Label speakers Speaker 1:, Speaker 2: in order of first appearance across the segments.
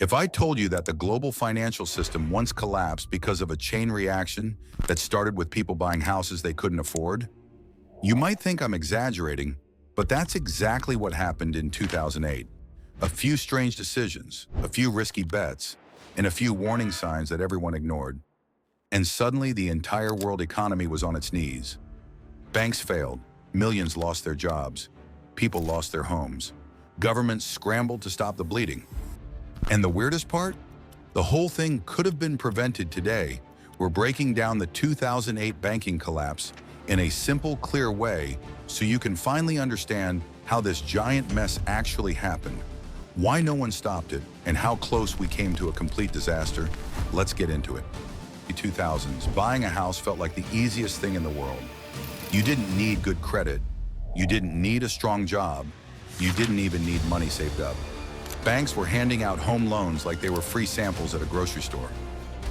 Speaker 1: If I told you that the global financial system once collapsed because of a chain reaction that started with people buying houses they couldn't afford, you might think I'm exaggerating, but that's exactly what happened in 2008. A few strange decisions, a few risky bets, and a few warning signs that everyone ignored. And suddenly the entire world economy was on its knees. Banks failed, millions lost their jobs, people lost their homes, governments scrambled to stop the bleeding. And the weirdest part? The whole thing could have been prevented today. We're breaking down the 2008 banking collapse in a simple, clear way so you can finally understand how this giant mess actually happened, why no one stopped it, and how close we came to a complete disaster. Let's get into it. In the 2000s, buying a house felt like the easiest thing in the world. You didn't need good credit. You didn't need a strong job. You didn't even need money saved up. Banks were handing out home loans like they were free samples at a grocery store.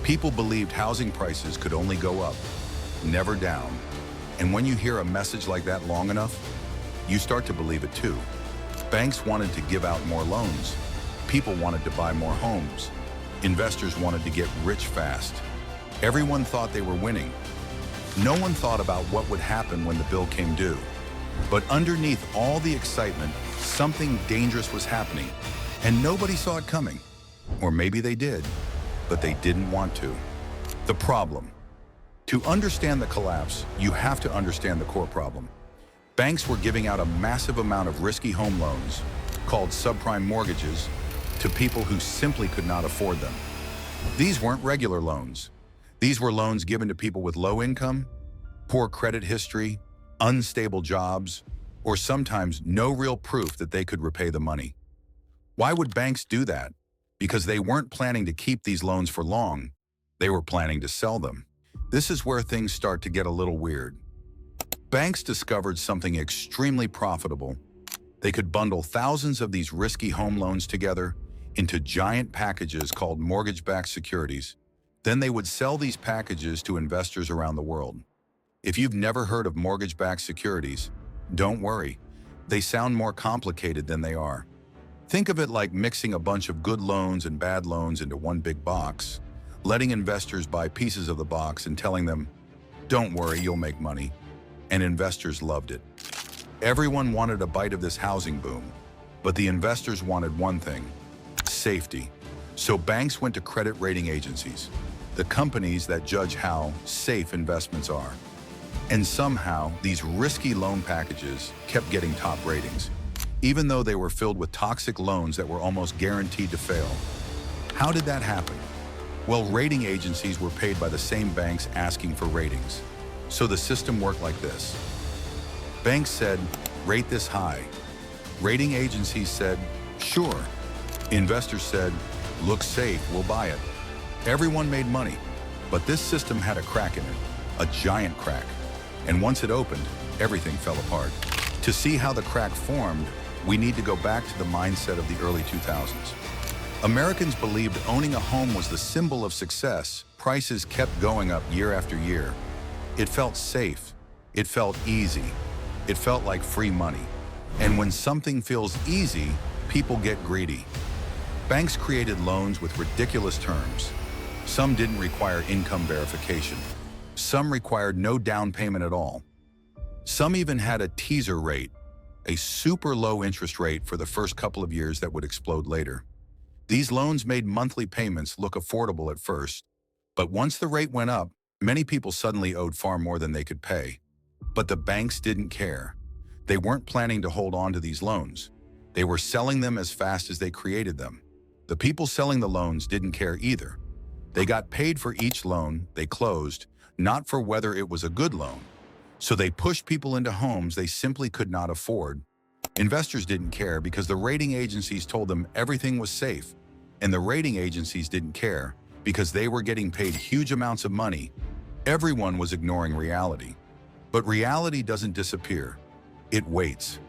Speaker 1: People believed housing prices could only go up, never down. And when you hear a message like that long enough, you start to believe it too. Banks wanted to give out more loans. People wanted to buy more homes. Investors wanted to get rich fast. Everyone thought they were winning. No one thought about what would happen when the bill came due. But underneath all the excitement, something dangerous was happening. And nobody saw it coming. Or maybe they did, but they didn't want to. The problem. To understand the collapse, you have to understand the core problem. Banks were giving out a massive amount of risky home loans, called subprime mortgages, to people who simply could not afford them. These weren't regular loans. These were loans given to people with low income, poor credit history, unstable jobs, or sometimes no real proof that they could repay the money. Why would banks do that? Because they weren't planning to keep these loans for long. They were planning to sell them. This is where things start to get a little weird. Banks discovered something extremely profitable. They could bundle thousands of these risky home loans together into giant packages called mortgage-backed securities. Then they would sell these packages to investors around the world. If you've never heard of mortgage-backed securities, don't worry. They sound more complicated than they are. Think of it like mixing a bunch of good loans and bad loans into one big box, letting investors buy pieces of the box and telling them, "Don't worry, you'll make money." And investors loved it. Everyone wanted a bite of this housing boom, but the investors wanted one thing: safety. So banks went to credit rating agencies, the companies that judge how safe investments are. And somehow, these risky loan packages kept getting top ratings, even though they were filled with toxic loans that were almost guaranteed to fail. How did that happen? Well, rating agencies were paid by the same banks asking for ratings. So the system worked like this. Banks said, "Rate this high." Rating agencies said, "Sure." Investors said, "Looks safe, we'll buy it." Everyone made money, but this system had a crack in it, a giant crack. And once it opened, everything fell apart. To see how the crack formed, we need to go back to the mindset of the early 2000s. Americans believed owning a home was the symbol of success. Prices kept going up year after year. It felt safe. It felt easy. It felt like free money. And when something feels easy, people get greedy. Banks created loans with ridiculous terms. Some didn't require income verification. Some required no down payment at all. Some even had a teaser rate, a super low interest rate for the first couple of years that would explode later. These loans made monthly payments look affordable at first, but once the rate went up, many people suddenly owed far more than they could pay. But the banks didn't care. They weren't planning to hold on to these loans. They were selling them as fast as they created them. The people selling the loans didn't care either. They got paid for each loan they closed, not for whether it was a good loan. So they pushed people into homes they simply could not afford. Investors didn't care because the rating agencies told them everything was safe, and the rating agencies didn't care because they were getting paid huge amounts of money. Everyone was ignoring reality. But reality doesn't disappear. It waits.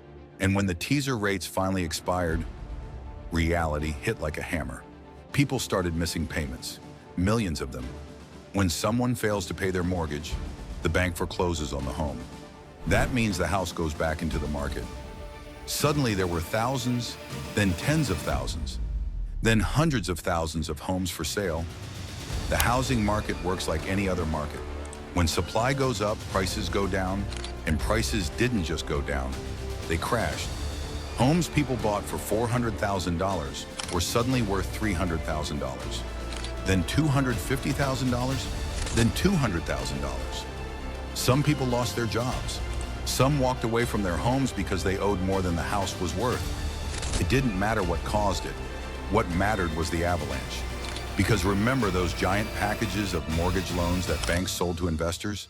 Speaker 1: And when the teaser rates finally expired, reality hit like a hammer. People started missing payments, millions of them. When someone fails to pay their mortgage, the bank forecloses on the home. That means the house goes back into the market. Suddenly there were thousands, then tens of thousands. Then hundreds of thousands of homes for sale. The housing market works like any other market. When supply goes up, prices go down, and prices didn't just go down, they crashed. Homes people bought for $400,000 were suddenly worth $300,000, then $250,000, then $200,000. Some people lost their jobs. Some walked away from their homes because they owed more than the house was worth. It didn't matter what caused it. What mattered was the avalanche. Because remember those giant packages of mortgage loans that banks sold to investors?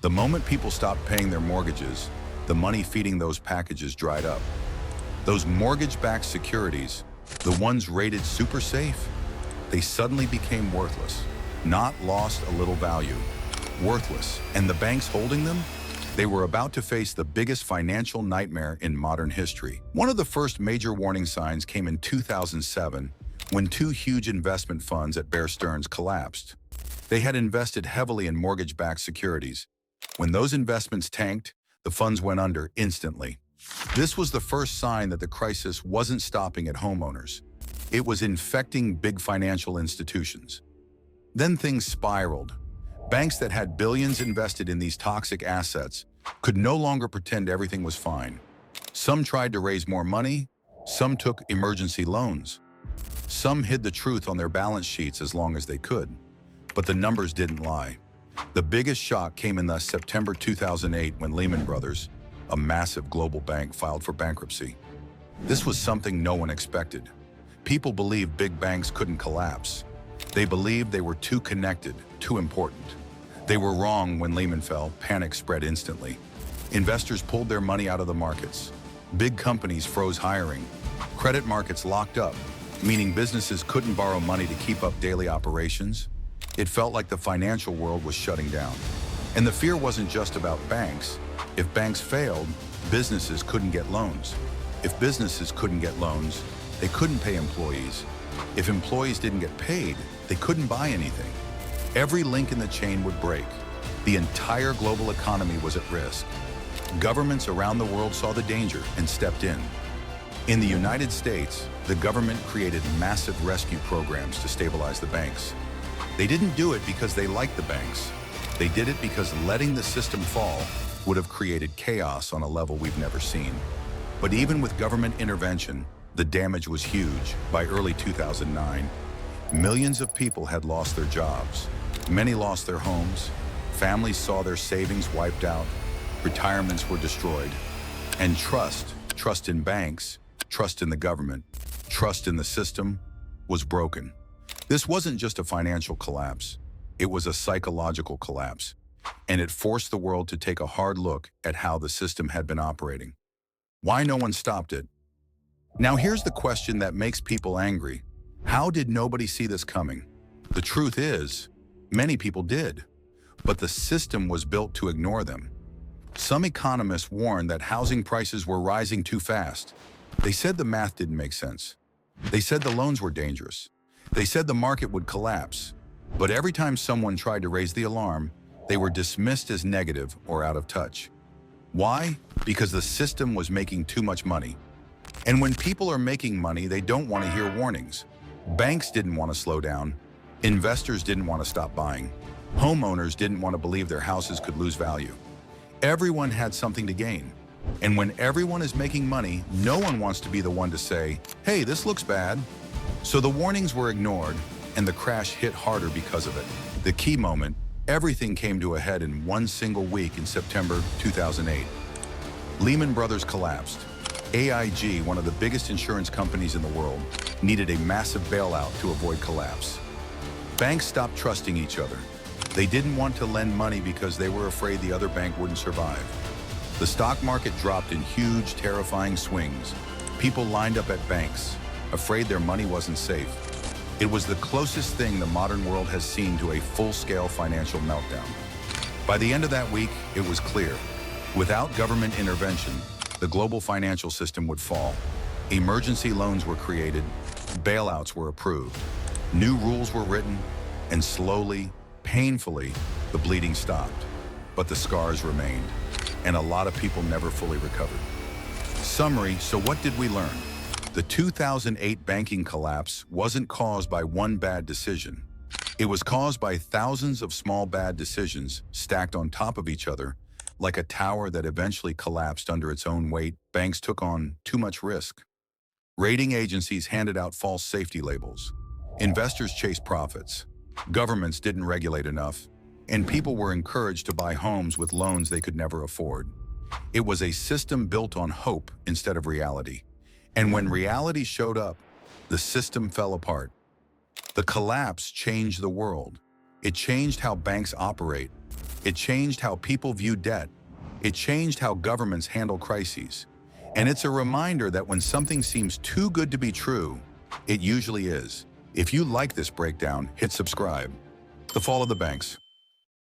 Speaker 1: The moment people stopped paying their mortgages, the money feeding those packages dried up. Those mortgage-backed securities, the ones rated super safe, they suddenly became worthless. Not lost a little value, worthless. And the banks holding them? They were about to face the biggest financial nightmare in modern history. One of the first major warning signs came in 2007 when two huge investment funds at Bear Stearns collapsed. They had invested heavily in mortgage-backed securities. When those investments tanked, the funds went under instantly. This was the first sign that the crisis wasn't stopping at homeowners. It was infecting big financial institutions. Then things spiraled. Banks that had billions invested in these toxic assets could no longer pretend everything was fine. Some tried to raise more money, some took emergency loans. Some hid the truth on their balance sheets as long as they could. But the numbers didn't lie. The biggest shock came in September 2008 when Lehman Brothers, a massive global bank, filed for bankruptcy. This was something no one expected. People believed big banks couldn't collapse. They believed they were too connected, too important. They were wrong. When Lehman fell, panic spread instantly. Investors pulled their money out of the markets. Big companies froze hiring. Credit markets locked up, meaning businesses couldn't borrow money to keep up daily operations. It felt like the financial world was shutting down. And the fear wasn't just about banks. If banks failed, businesses couldn't get loans. If businesses couldn't get loans, they couldn't pay employees. If employees didn't get paid, they couldn't buy anything. Every link in the chain would break. The entire global economy was at risk. Governments around the world saw the danger and stepped in. In the United States, the government created massive rescue programs to stabilize the banks. They didn't do it because they liked the banks. They did it because letting the system fall would have created chaos on a level we've never seen. But even with government intervention, the damage was huge. By early 2009, millions of people had lost their jobs. Many lost their homes. Families saw their savings wiped out. Retirements were destroyed. And trust in banks, trust in the government, trust in the system was broken. This wasn't just a financial collapse. It was a psychological collapse. And it forced the world to take a hard look at how the system had been operating. Why no one stopped it? Now here's the question that makes people angry. How did nobody see this coming? The truth is, many people did, but the system was built to ignore them. Some economists warned that housing prices were rising too fast. They said the math didn't make sense. They said the loans were dangerous. They said the market would collapse. But every time someone tried to raise the alarm, they were dismissed as negative or out of touch. Why? Because the system was making too much money. And when people are making money, they don't want to hear warnings. Banks didn't want to slow down. Investors didn't want to stop buying. Homeowners didn't want to believe their houses could lose value. Everyone had something to gain. And when everyone is making money, no one wants to be the one to say, hey, this looks bad. So the warnings were ignored, and the crash hit harder because of it. The key moment, everything came to a head in one single week in September 2008. Lehman Brothers collapsed. AIG, one of the biggest insurance companies in the world, needed a massive bailout to avoid collapse. Banks stopped trusting each other. They didn't want to lend money because they were afraid the other bank wouldn't survive. The stock market dropped in huge, terrifying swings. People lined up at banks, afraid their money wasn't safe. It was the closest thing the modern world has seen to a full-scale financial meltdown. By the end of that week, it was clear. Without government intervention, the global financial system would fall. Emergency loans were created, bailouts were approved, new rules were written, and slowly, painfully, the bleeding stopped. But the scars remained, and a lot of people never fully recovered. Summary, so what did we learn? The 2008 banking collapse wasn't caused by one bad decision. It was caused by thousands of small bad decisions stacked on top of each other, like a tower that eventually collapsed under its own weight. Banks took on too much risk. Rating agencies handed out false safety labels. Investors chased profits. Governments didn't regulate enough, and people were encouraged to buy homes with loans they could never afford. It was a system built on hope instead of reality. And when reality showed up, the system fell apart. The collapse changed the world. It changed how banks operate. It changed how people view debt. It changed how governments handle crises. And it's a reminder that when something seems too good to be true, it usually is. If you like this breakdown, hit subscribe. The Fall of the Banks.